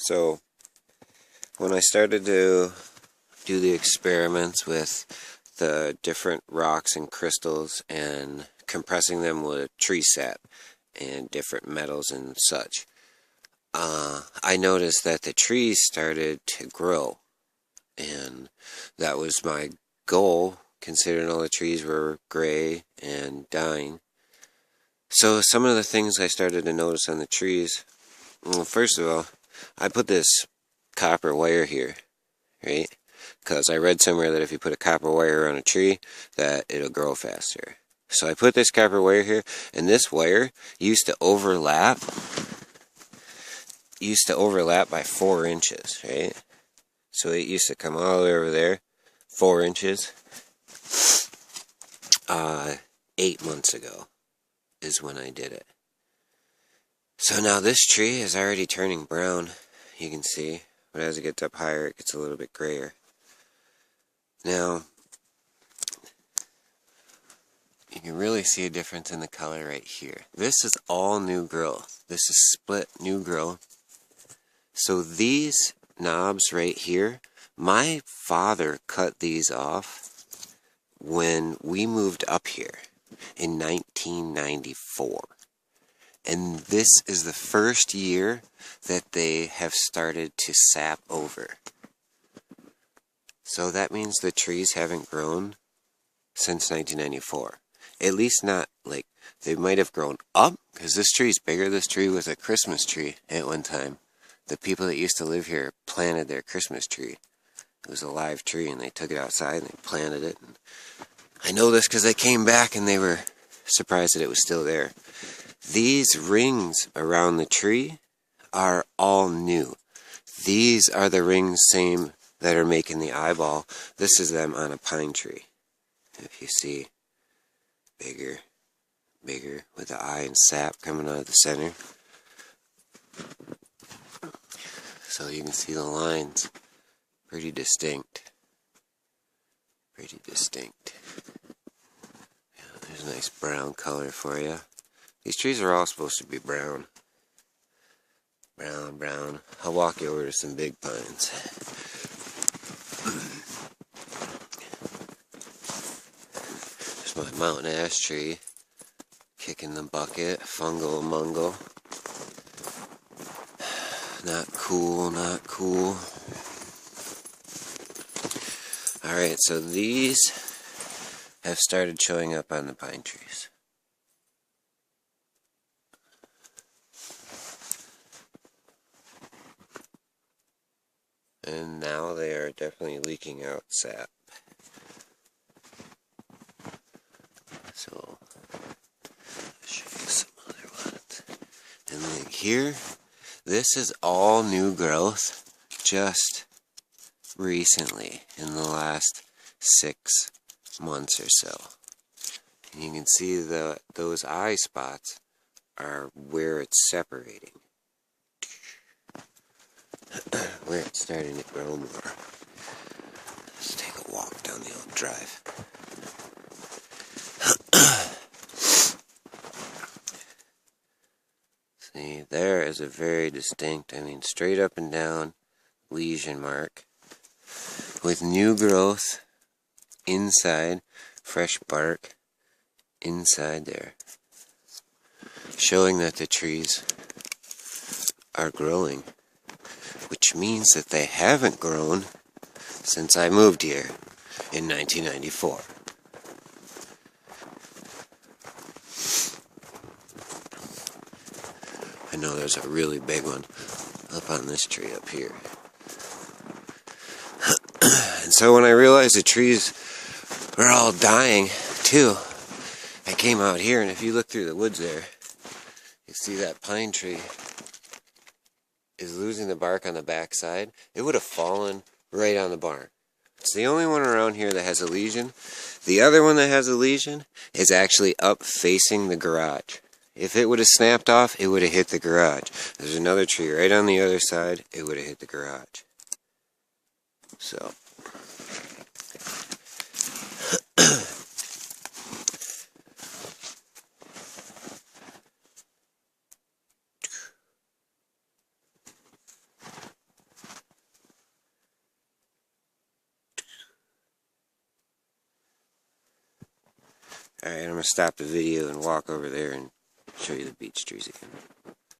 So when I started to do the experiments with the different rocks and crystals and compressing them with tree sap and different metals and such, I noticed that the trees started to grow, and that was my goal, considering all the trees were gray and dying. So some of the things I started to notice on the trees, well, first of all, I put this copper wire here, right? Because I read somewhere that if you put a copper wire on a tree, that it'll grow faster. So I put this copper wire here, and this wire used to overlap by 4 inches, right? So it used to come all the way over there, 4 inches. 8 months ago is when I did it. So now this tree is already turning brown, you can see, but as it gets up higher, it gets a little bit grayer. Now, you can really see a difference in the color right here. This is all new growth. This is split new growth. So these knobs right here, my father cut these off when we moved up here in 1994. And this is the first year that they have started to sap over. So that means the trees haven't grown since 1994. At least not, like, they might have grown up, because this tree's bigger. This tree was a Christmas tree at one time. The people that used to live here planted their Christmas tree. It was a live tree, and they took it outside and they planted it. And I know this because they came back and they were surprised that it was still there. These rings around the tree are all new. These are the rings same that are making the eyeball. This is them on a pine tree. If you see, bigger, with the eye and sap coming out of the center. So you can see the lines, pretty distinct. Pretty distinct. Yeah, there's a nice brown color for you. These trees are all supposed to be brown. Brown. I'll walk you over to some big pines. There's my mountain ash tree. Kicking the bucket. Fungal mungo. Not cool. Alright, so these have started showing up on the pine trees. And now they are definitely leaking out sap. So, I'll show you some other ones. And then here, this is all new growth just recently, in the last 6 months or so. And you can see those eye spots are where it's separating. Where it's starting to grow more. Let's take a walk down the old drive. See, there is a very distinct, straight up and down lesion mark with new growth inside, fresh bark inside there, showing that the trees are growing, which means that they haven't grown since I moved here in 1994. I know there's a really big one up on this tree up here. And so when I realized the trees were all dying too, I came out here, and if you look through the woods there, you see that pine tree is losing the bark on the backside. It would have fallen right on the barn. It's the only one around here that has a lesion. The other one that has a lesion is actually up facing the garage. If it would have snapped off, it would have hit the garage. There's another tree right on the other side. It would have hit the garage. So. Alright, I'm going to stop the video and walk over there and show you the beech trees again.